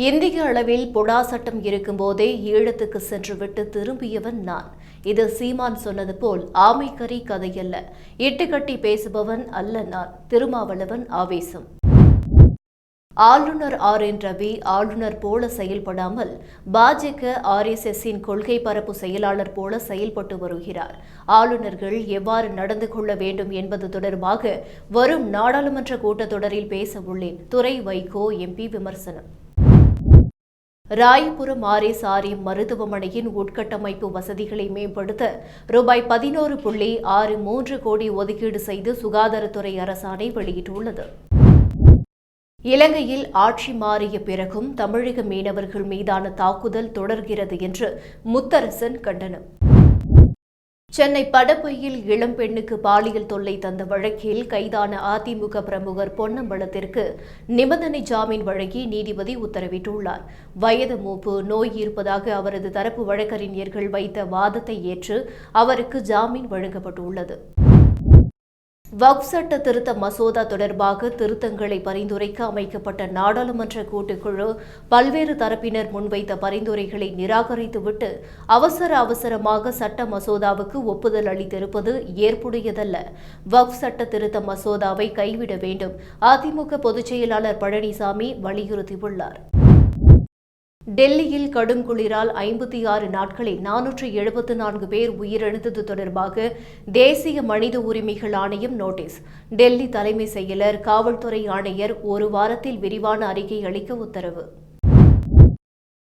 இந்திய அளவில் பொடா சட்டம் இருக்கும்போதே ஈழத்துக்கு சென்றுவிட்டு திரும்பியவன் நான். இது சீமான் சொன்னது போல் ஆமைக்கறி கதையல்ல. இட்டுக்கட்டி பேசுபவன் அல்ல நான். திருமாவளவன் ஆவேசம். ஆளுநர் என் ரவி ஆளுநர் போல செயல்படாமல் பாஜக RSSின் கொள்கை பரப்பு செயலாளர் போல செயல்பட்டு வருகிறார். ஆளுநர்கள் எவ்வாறு நடந்து கொள்ள வேண்டும் என்பது தொடர்பாக வரும் நாடாளுமன்ற கூட்டத்தொடரில் பேச உள்ளேன். துரை வைகோ MP விமர்சனம். ராயபுரம் RS மருத்துவமனையின் உட்கட்டமைப்பு வசதிகளை மேம்படுத்த ரூபாய் 11.63 கோடி ஒதுக்கீடு செய்து சுகாதாரத்துறை அரசாணை வெளியிட்டுள்ளது. இலங்கையில் ஆட்சி மாறிய பிறகும் தமிழக மீனவர்கள் மீதான தாக்குதல் தொடர்கிறது என்று முத்தரசன் கண்டனம். சென்னை படப்பையில் இளம்பெண்ணுக்கு பாலியல் தொல்லை தந்த வழக்கில் கைதான அதிமுக பிரமுகர் பொன்னம்பலத்திற்கு நிபந்தனை ஜாமீன் வழங்கி நீதிபதி உத்தரவிட்டுள்ளார். வயது மூப்பு, நோய் இருப்பதாக அவரது தரப்பு வழக்கறிஞர்கள் வைத்த வாதத்தை ஏற்று அவருக்கு ஜாமீன் வழங்கப்பட்டுள்ளது. வக்ஃப் சட்ட திருத்த மசோதா தொடர்பாக திருத்தங்களை பரிந்துரைக்க அமைக்கப்பட்ட நாடாளுமன்ற கூட்டுக்குழு பல்வேறு தரப்பினர் முன்வைத்த பரிந்துரைகளை நிராகரித்துவிட்டு அவசரமாக சட்ட மசோதாவுக்கு ஒப்புதல் அளித்திருப்பது ஏற்புடையதல்ல. வக்ஃப் சட்ட திருத்த மசோதாவை கைவிட வேண்டும் அதிமுக பொதுச் செயலாளர் பழனிசாமி வலியுறுத்தியுள்ளார். டெல்லியில் கடும் குளிரால் 56 நாட்களில் 474 பேர் உயிரிழந்தது தொடர்பாக தேசிய மனித உரிமைகள் ஆணையம் நோட்டீஸ். டெல்லி தலைமை செயலர், காவல்துறை ஆணையர் ஒரு வாரத்தில் விரிவான அறிக்கை அளிக்க உத்தரவு.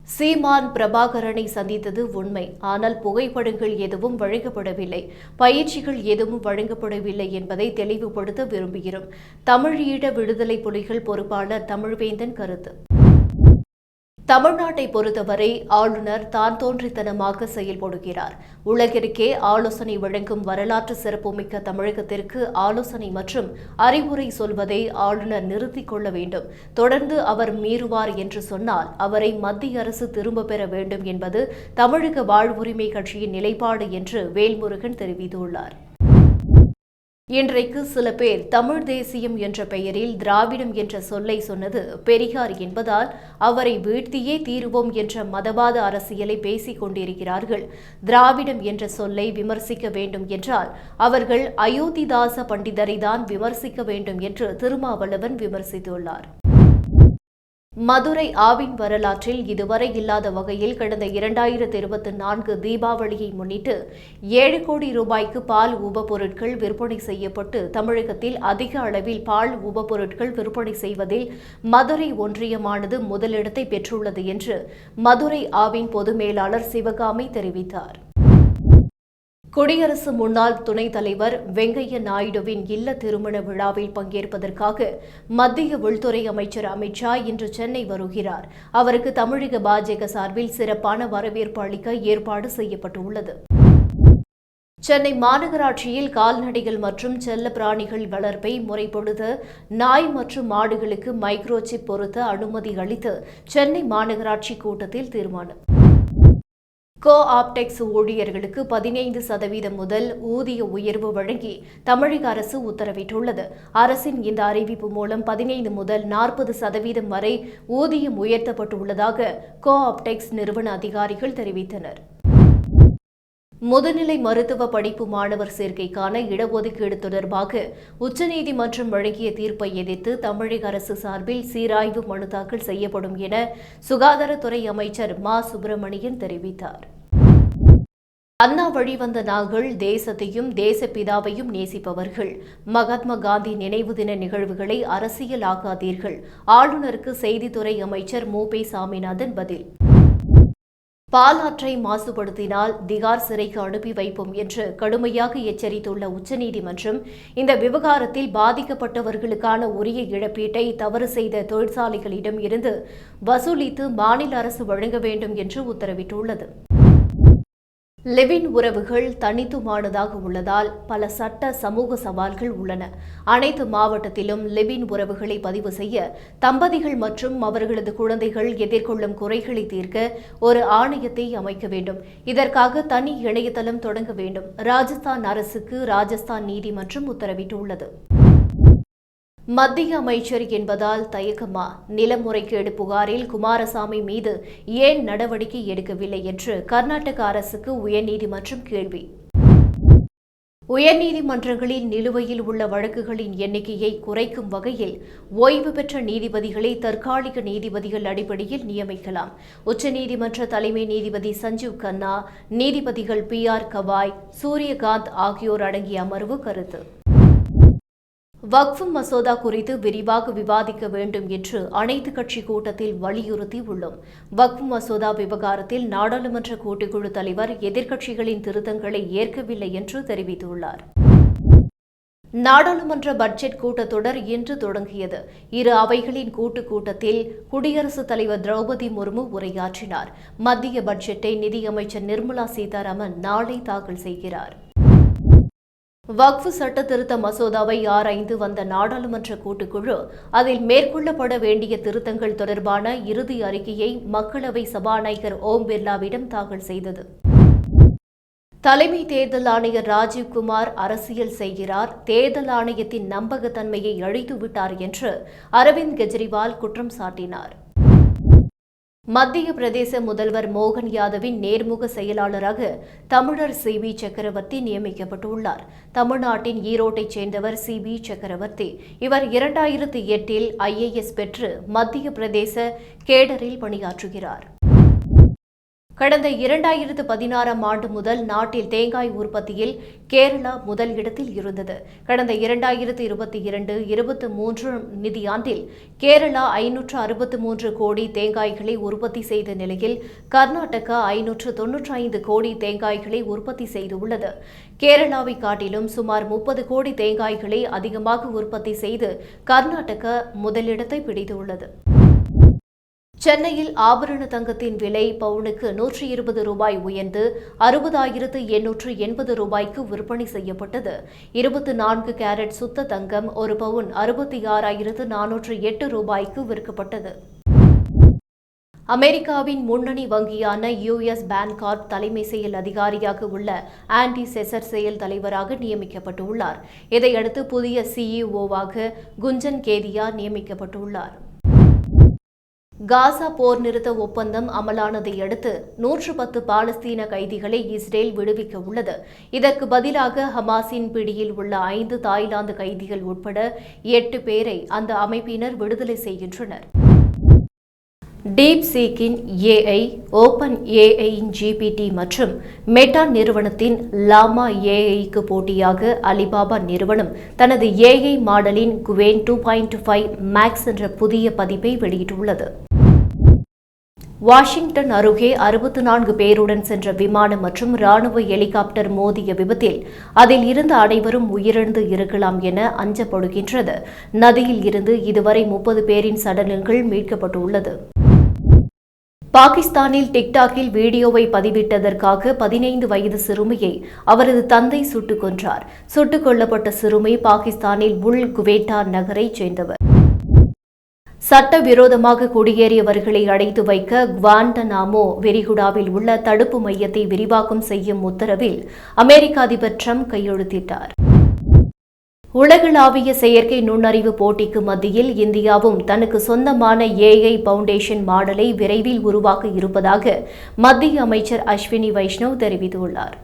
சீமான் பிரபாகரனை சந்தித்தது உண்மை, ஆனால் புகைப்படங்கள் எதுவும் வழங்கப்படவில்லை, பயிற்சிகள் எதுவும் வழங்கப்படவில்லை என்பதை தெளிவுபடுத்த விரும்புகிறோம். தமிழீழ விடுதலை புலிகள் பொறுப்பாளர் தமிழ்வேந்தன் கருத்து. தமிழ்நாட்டை பொறுத்தவரை ஆளுநர் தான் தோன்றித்தனமாக செயல்படுகிறார். உலகிற்கே ஆலோசனை வழங்கும் வரலாற்று சிறப்புமிக்க தமிழகத்திற்கு ஆலோசனை மற்றும் அறிவுரை சொல்வதை ஆளுநர் நிறுத்திக் கொள்ள வேண்டும். தொடர்ந்து அவர் மீறுவார் என்று சொன்னால் அவரை மத்திய அரசு திரும்ப பெற வேண்டும் என்பது தமிழக வாழ்வுரிமை கட்சியின் நிலைப்பாடு என்று வேல்முருகன் தெரிவித்துள்ளார். இன்றைக்கு சில பேர் தமிழ் தேசியம் என்ற பெயரில் திராவிடம் என்ற சொல்லை சொன்னது பெரியார் என்பதால் அவரை வீழ்த்தியே தீருவோம் என்ற மதவாத அரசியலை பேசிக் கொண்டிருக்கிறார்கள். திராவிடம் என்ற சொல்லை விமர்சிக்க வேண்டும் என்றால் அவர்கள் அயோத்திதாச பண்டிதரை தான் விமர்சிக்க வேண்டும் என்று திருமாவளவன் விமர்சித்துள்ளார். மதுரை ஆவின் வரலாற்றில் இதுவரை இல்லாத வகையில் கடந்த 2024 தீபாவளியை முன்னிட்டு 7 கோடி ரூபாய்க்கு பால் உபபொருட்கள் விற்பனை செய்யப்பட்டு தமிழகத்தில் அதிக அளவில் பால் உபபொருட்கள் விற்பனை செய்வதில் மதுரை ஒன்றியமானது முதலிடத்தை பெற்றுள்ளது என்று மதுரை ஆவின் பொது மேலாளர் சிவகாமி தெரிவித்தார். குடியரசு முன்னாள் துணைத் தலைவர் வெங்கையா நாயுடுவின் இல்ல திருமண விழாவில் பங்கேற்பதற்காக மத்திய உள்துறை அமைச்சர் அமித் ஷா இன்று சென்னை வருகிறார். அவருக்கு தமிழக பாஜக சார்பில் சிறப்பான வரவேற்பு அளிக்க ஏற்பாடு செய்யப்பட்டுள்ளது. சென்னை மாநகராட்சியில் கால்நடைகள் மற்றும் செல்ல பிராணிகள் வளர்ப்பை முறைப்படுத்த நாய் மற்றும் மாடுகளுக்கு மைக்ரோசிப் பொருத்த அனுமதி அளித்து சென்னை மாநகராட்சி கூட்டத்தில் தீர்மானம். கோ-ஆப்டெக்ஸ் ஊழியர்களுக்கு 15% முதல் ஊதிய உயர்வு வழங்கி தமிழக அரசு உத்தரவிட்டுள்ளது. அரசின் இந்த அறிவிப்பு மூலம் 15 முதல் 40% வரை ஊதியம் உயர்த்தப்பட்டுள்ளதாக கோ-ஆப்டெக்ஸ் நிறுவன அதிகாரிகள் தெரிவித்தனர். முதுநிலை மருத்துவ படிப்பு மாணவர் சேர்க்கைக்கான இடஒதுக்கீடு தொடர்பாக உச்சநீதிமன்றம் வழங்கிய தீர்ப்பை எதிர்த்து தமிழக அரசு சார்பில் சீராய்வு மனு தாக்கல் செய்யப்படும் என சுகாதாரத்துறை அமைச்சர் மா. சுப்பிரமணியன் தெரிவித்தார். அண்ணா வழிவந்த நாங்கள் தேசத்தையும் தேசப்பிதாவையும் நேசிப்பவர்கள். மகாத்மா காந்தி நினைவு தின நிகழ்வுகளை அரசியலாக்காதீர்கள். ஆளுநருக்கு செய்தித்துறை அமைச்சர் மு. பி. சாமிநாதன் பதில். பாலாற்றை மாசுபடுத்தினால் திகார் சிறைக்கு அனுப்பி வைப்போம் என்று கடுமையாக எச்சரித்துள்ள உச்சநீதிமன்றம் இந்த விவகாரத்தில் பாதிக்கப்பட்டவர்களுக்கான உரிய இழப்பீட்டை தவறு செய்த தொழிற்சாலைகளிடம் இருந்து வசூலித்து மாநில அரசு வழங்க வேண்டும் என்று உத்தரவிட்டுள்ளது. லிவ்-இன் உறவுகள் தனித்துவமானதாக உள்ளதால் பல சட்ட சமூக சவால்கள் உள்ளன. அனைத்து மாவட்டத்திலும் லிவ்-இன் உறவுகளை பதிவு செய்ய தம்பதிகள் மற்றும் அவர்களது குழந்தைகள் எதிர்கொள்ளும் குறைகளை தீர்க்க ஒரு ஆணையத்தை அமைக்க வேண்டும். இதற்காக தனி இணையதளம் தொடங்க வேண்டும். ராஜஸ்தான் அரசுக்கு ராஜஸ்தான் நீதிமன்றம் உத்தரவிட்டுள்ளது. மத்திய அமைச்சர் என்பதால் தயக்கமா? நிலமுறைகேடு புகாரில் குமாரசாமி மீது ஏன் நடவடிக்கை எடுக்கவில்லை என்று கர்நாடக அரசுக்கு உயர்நீதிமன்றம் கேள்வி. உயர்நீதிமன்றங்களில் நிலுவையில் உள்ள வழக்குகளின் எண்ணிக்கையை குறைக்கும் வகையில் ஓய்வு பெற்ற நீதிபதிகளை தற்காலிக நீதிபதிகள் அடிப்படையில் நியமிக்கலாம். உச்சநீதிமன்ற தலைமை நீதிபதி சஞ்சீவ் கன்னா, நீதிபதிகள் PR கவாய், சூரியகாந்த் ஆகியோர் அடங்கிய அமர்வு கருத்து. வக்ஃப் மசோதா குறித்து விரிவாக விவாதிக்க வேண்டும் என்று அனைத்து கட்சி கூட்டத்தில் வலியுறுத்தி உள்ளோம். வக்ஃப் மசோதா விவகாரத்தில் நாடாளுமன்ற கூட்டுக்குழு தலைவர் எதிர்க்கட்சிகளின் திருத்தங்களை ஏற்கவில்லை என்று தெரிவித்துள்ளார். நாடாளுமன்ற பட்ஜெட் கூட்டத்தொடர் இன்று தொடங்கியது. இரு அவைகளின் கூட்டத்தில் குடியரசுத் தலைவர் திரௌபதி முர்மு உரையாற்றினார். மத்திய பட்ஜெட்டை நிதியமைச்சர் நிர்மலா சீதாராமன் நாளை தாக்கல் செய்கிறார். வக்ஃப் சட்ட திருத்த மசோதாவை ஆராய்ந்து வந்த நாடாளுமன்ற கூட்டுக்குழு அதில் மேற்கொள்ளப்பட வேண்டிய திருத்தங்கள் தொடர்பான இறுதி அறிக்கையை மக்களவை சபாநாயகர் ஓம் பிர்லாவிடம் தாக்கல் செய்தது. தலைமை தேர்தல் ஆணையர் ராஜீவ்குமார் அரசியல் செய்கிறார், தேர்தல் ஆணையத்தின் நம்பகத்தன்மையை அழித்துவிட்டார் என்று அரவிந்த் கெஜ்ரிவால் குற்றம் சாட்டினார். மத்திய பிரதேச முதல்வர் மோகன் யாதவின் நேர்முக செயலாளராக தமிழர் CB சக்கரவர்த்தி நியமிக்கப்பட்டுள்ளார். தமிழ்நாட்டின் ஈரோட்டைச் சேர்ந்தவர் CB சக்கரவர்த்தி. இவர் 2008இல் IAS பெற்று மத்திய பிரதேச கேடரில் பணியாற்றுகிறார். கடந்த 2016ஆம் ஆண்டு முதல் நாட்டில் தேங்காய் உற்பத்தியில் கேரளா முதல் இடத்தில் இருந்தது. கடந்த 2022-23 நிதியாண்டில் கேரளா 563 கோடி தேங்காய்களை உற்பத்தி செய்த நிலையில் கர்நாடகா 595 கோடி தேங்காய்களை உற்பத்தி செய்துள்ளது. கேரளாவை காட்டிலும் சுமார் 30 கோடி தேங்காய்களை அதிகமாக உற்பத்தி செய்து கர்நாடகா முதலிடத்தை பிடித்துள்ளது. சென்னையில் ஆபரண தங்கத்தின் விலை பவுனுக்கு 120 ரூபாய் உயர்ந்து 60,880 ரூபாய்க்கு விற்பனை செய்யப்பட்டது. 24 கேரட் சுத்த தங்கம் ஒரு பவுன் 66,408 ரூபாய்க்கு விற்கப்பட்டது. அமெரிக்காவின் முன்னணி வங்கியான US பேன்கார்ப் தலைமை செயல் அதிகாரியாக உள்ள ஆண்டி செசர் செயல் தலைவராக நியமிக்கப்பட்டுள்ளார். இதையடுத்து புதிய CEOவாக குஞ்சன் கேதியா நியமிக்கப்பட்டுள்ளார். காசா போர் நிறுத்த ஒப்பந்தம் அமலானதை அடுத்து 110 பாலஸ்தீன கைதிகளை இஸ்ரேல் விடுவிக்க உள்ளது. இதற்கு பதிலாக ஹமாஸின் பிடியில் உள்ள 5 தாய்லாந்து கைதிகள் உட்பட 8 பேரை அந்த அமைப்பினர் விடுதலை செய்கின்றனர். டீப்சீக்கின் AI, ஓபன் AIயின் GPT மற்றும் மெட்டா நிறுவனத்தின் லாமா AIக்கு போட்டியாக அலிபாபா நிறுவனம் தனது AI மாடலின் குவேன் 2.5 மேக்ஸ் என்ற புதிய பதிப்பை வெளியிட்டுள்ளது. வாஷிங்டன் அருகே 64 பேருடன் சென்ற விமானம் மற்றும் ராணுவ ஹெலிகாப்டர் மோதிய விபத்தில் அதில் இருந்த அனைவரும் உயிரிழந்து இருக்கலாம் என அஞ்சப்படுகின்றது. நதியில் இருந்து இதுவரை 30 பேரின் சடலங்கள் மீட்கப்பட்டுள்ளது. பாகிஸ்தானில் டிக்டாக்கில் வீடியோவை பதிவிட்டதற்காக 15 வயது சிறுமியை அவரது தந்தை சுட்டுக் கொன்றார். சுட்டுக் கொல்லப்பட்ட சிறுமி பாகிஸ்தானில் உள் குவேட்டா நகரைச் சேர்ந்தவர். சட்டவிரோதமாக குடியேறியவர்களை அடைத்து வைக்க குவாண்டனாமோ விரிகுடாவில் உள்ள தடுப்பு மையத்தை விரிவாக்கம் செய்யும் உத்தரவில் அமெரிக்க அதிபர் ட்ரம்ப் கையெழுத்திட்டார். உலகளாவிய செயற்கை நுண்ணறிவு போட்டிக்கு மத்தியில் இந்தியாவும் தனக்கு சொந்தமான AI பவுண்டேஷன் மாடலை விரைவில் உருவாக்க இருப்பதாக மத்திய அமைச்சர் அஸ்வினி வைஷ்ணவ் தெரிவித்துள்ளார்.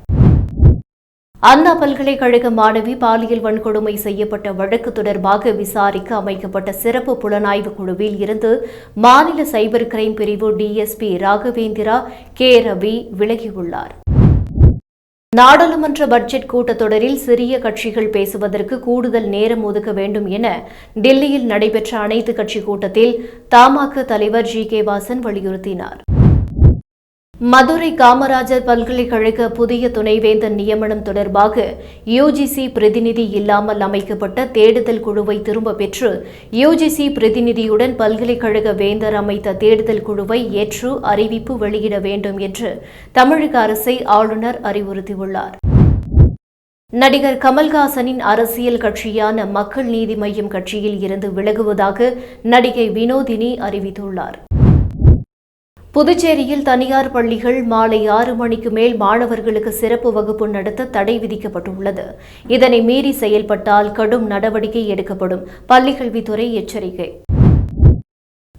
அண்ணா பல்கலைக்கழக மாணவி பாலியல் வன்கொடுமை செய்யப்பட்ட வழக்கு தொடர்பாக விசாரிக்க அமைக்கப்பட்ட சிறப்பு புலனாய்வு குழுவில் இருந்து மாநில சைபர் கிரைம் பிரிவு DSP ராகவேந்திரா K. ரவி விலகியுள்ளார். நாடாளுமன்ற பட்ஜெட் கூட்டத்தொடரில் சிறிய கட்சிகள் பேசுவதற்கு கூடுதல் நேரம் ஒதுக்க வேண்டும் என டெல்லியில் நடைபெற்ற அனைத்து கட்சி கூட்டத்தில் தமாக தலைவர் GK வாசன் வலியுறுத்தினார். மதுரை காமராஜர் பல்கலைக்கழக புதிய துணைவேந்தர் நியமனம் தொடர்பாக UGC பிரதிநிதி இல்லாமல் அமைக்கப்பட்ட தேடுதல் குழுவை திரும்ப பெற்று UGC பிரதிநிதியுடன் பல்கலைக்கழக வேந்தர் அமைத்த தேடுதல் குழுவை ஏற்று அறிவிப்பு வெளியிட வேண்டும் என்று தமிழக அரசை ஆளுநர் அறிவுறுத்தியுள்ளார். நடிகர் கமல்ஹாசனின் அரசியல் கட்சியான மக்கள் நீதி மய்யம் கட்சியில் இருந்து விலகுவதாக நடிகை வினோதினி அறிவித்துள்ளார். புதுச்சேரியில் தனியார் பள்ளிகள் மாலை 6 மணிக்கு மேல் மாணவர்களுக்கு சிறப்பு வகுப்பு நடத்த தடை விதிக்கப்பட்டுள்ளது. இதனை மீறி செயல்பட்டால் கடும் நடவடிக்கை எடுக்கப்படும். பள்ளிக்கல்வித்துறை எச்சரிக்கை.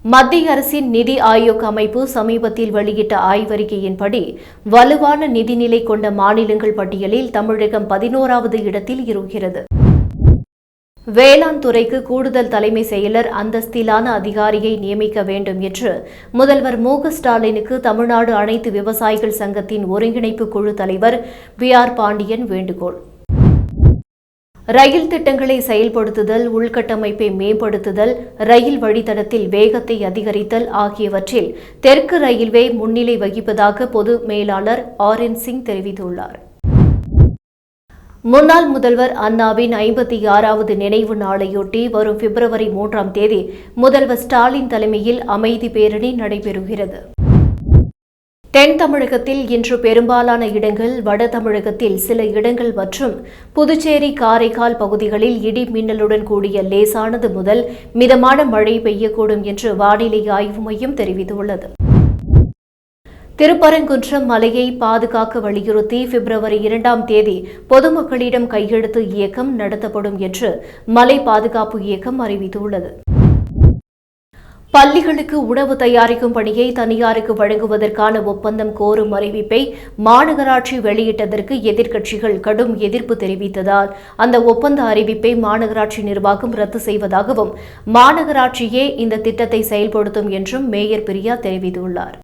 மத்திய அரசின் நிதி ஆயோக் அமைப்பு சமீபத்தில் வெளியிட்ட ஆய்வறிக்கையின்படி வலுவான நிதிநிலை கொண்ட மாநிலங்கள் பட்டியலில் தமிழகம் 11வது இடத்தில் இருக்கிறது. வேளாண் துறைக்கு கூடுதல் தலைமை செயலர் அந்தஸ்திலான அதிகாரியை நியமிக்க வேண்டும் என்று முதல்வர் மு.க.ஸ்டாலினுக்கு தமிழ்நாடு அனைத்து விவசாயிகள் சங்கத்தின் ஒருங்கிணைப்பு குழு தலைவர் பி.ஆர். பாண்டியன் வேண்டுகோள். ரயில் திட்டங்களை செயல்படுத்துதல், உள்கட்டமைப்பை மேம்படுத்துதல், ரயில் வழித்தடத்தில் வேகத்தை அதிகரித்தல் ஆகியவற்றில் தெற்கு ரயில்வே முன்னிலை வகிப்பதாக பொது மேலாளர் ஆர்.என். சிங் தெரிவித்துள்ளார். முன்னாள் முதல்வர் அண்ணாவின் 56வது நினைவு நாளையொட்டி வரும் பிப்ரவரி 3ஆம் தேதி முதல்வர் ஸ்டாலின் தலைமையில் அமைதி பேரணி நடைபெறுகிறது. தென் தமிழகத்தில் இன்று பெரும்பாலான இடங்கள், வட தமிழகத்தில் சில இடங்கள் மற்றும் புதுச்சேரி, காரைக்கால் பகுதிகளில் இடி மின்னலுடன் கூடிய லேசானது முதல் மிதமான மழை பெய்யக்கூடும் என்று வானிலை ஆய்வு மையம் தெரிவித்துள்ளது. திருப்பரங்குன்றம் மலையை பாதுகாக்க வலியுறுத்தி பிப்ரவரி 2ஆம் தேதி பொதுமக்களிடம் கையெழுத்து இயக்கம் நடத்தப்படும் என்று மலை பாதுகாப்பு இயக்கம் அறிவித்துள்ளது. பள்ளிகளுக்கு உணவு தயாரிக்கும் பணியை தனியாருக்கு வழங்குவதற்கான ஒப்பந்தம் கோரும் அறிவிப்பை மாநகராட்சி வெளியிட்டதற்கு எதிர்க்கட்சிகள் கடும் எதிர்ப்பு தெரிவித்ததால் அந்த ஒப்பந்த அறிவிப்பை மாநகராட்சி நிர்வாகம் ரத்து செய்வதாகவும் மாநகராட்சியே இந்த திட்டத்தை செயல்படுத்தும் என்றும் மேயர் பிரியா தெரிவித்துள்ளார்.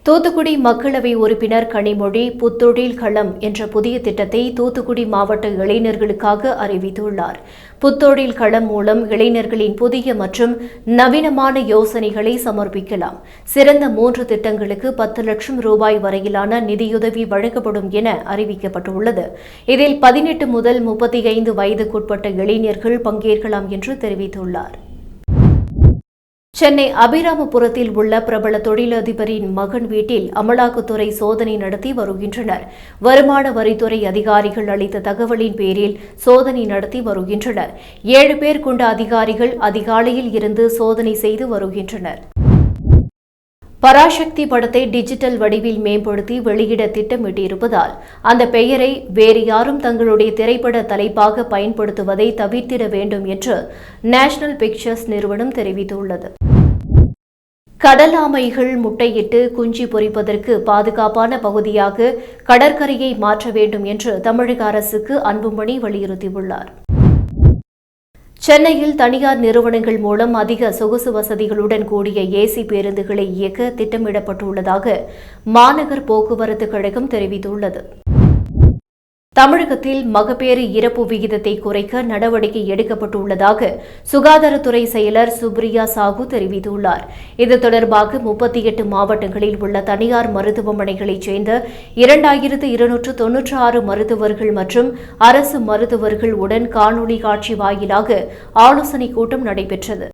தூத்துக்குடி மக்களவை உறுப்பினர் கனிமொழி புத்தொழில் களம் என்ற புதிய திட்டத்தை தூத்துக்குடி மாவட்ட இளைஞர்களுக்காக அறிவித்துள்ளார். புத்தொழில் களம் மூலம் இளைஞர்களின் புதிய மற்றும் நவீனமான யோசனைகளை சமர்ப்பிக்கலாம். சிறந்த 3 திட்டங்களுக்கு 10 லட்சம் ரூபாய் வரையிலான நிதியுதவி வழங்கப்படும் என அறிவிக்கப்பட்டுள்ளது. இதில் 18 முதல் 35 வயதுக்குட்பட்ட இளைஞர்கள் பங்கேற்கலாம் என்று தெரிவித்துள்ளார். சென்னை அபிராமபுரத்தில் உள்ள பிரபல தொழிலதிபரின் மகன் வீட்டில் அமலாக்கத்துறை சோதனை நடத்தி வருகின்றனர். வருமான வரித்துறை அதிகாரிகள் அளித்த தகவலின் பேரில் சோதனை நடத்தி வருகின்றனர். 7 பேர் கொண்ட அதிகாரிகள் அதிகாலையில் இருந்து சோதனை செய்து வருகின்றனர். பராசக்தி படத்தை டிஜிட்டல் வடிவில் மேம்படுத்தி வெளியிட திட்டமிட்டிருப்பதால் அந்த பெயரை வேறு யாரும் தங்களுடைய திரைப்பட தலைப்பாக பயன்படுத்துவதை தவிர்த்திட வேண்டும் என்று நேஷனல் பிக்சர்ஸ் நிறுவனம் தெரிவித்துள்ளது. கடல் ஆமைகள் முட்டையிட்டு குஞ்சு பொரிப்பதற்கு பாதுகாப்பான பகுதியாக கடற்கரையை மாற்ற வேண்டும் என்று தமிழக அரசுக்கு அன்புமணி வலியுறுத்தியுள்ளார். சென்னையில் தனியார் நிறுவனங்கள் மூலம் அதிக சொகுசு வசதிகளுடன் கூடிய ஏசி பேருந்துகளை இயக்க திட்டமிடப்பட்டுள்ளதாக மாநகர் போக்குவரத்து கழகம் தெரிவித்துள்ளது. தமிழகத்தில் மகப்பேறு இறப்பு விகிதத்தை குறைக்க நடவடிக்கை எடுக்கப்பட்டுள்ளதாக சுகாதாரத்துறை செயலர் சுப்ரியா சாஹூ தெரிவித்துள்ளார். இது தொடர்பாக 38 மாவட்டங்களில் உள்ள தனியார் மருத்துவமனைகளைச் சேர்ந்த 2296 மருத்துவர்கள் மற்றும் அரசு மருத்துவர்கள் உடன் காணொலி காட்சி வாயிலாக ஆலோசனைக் கூட்டம் நடைபெற்றது.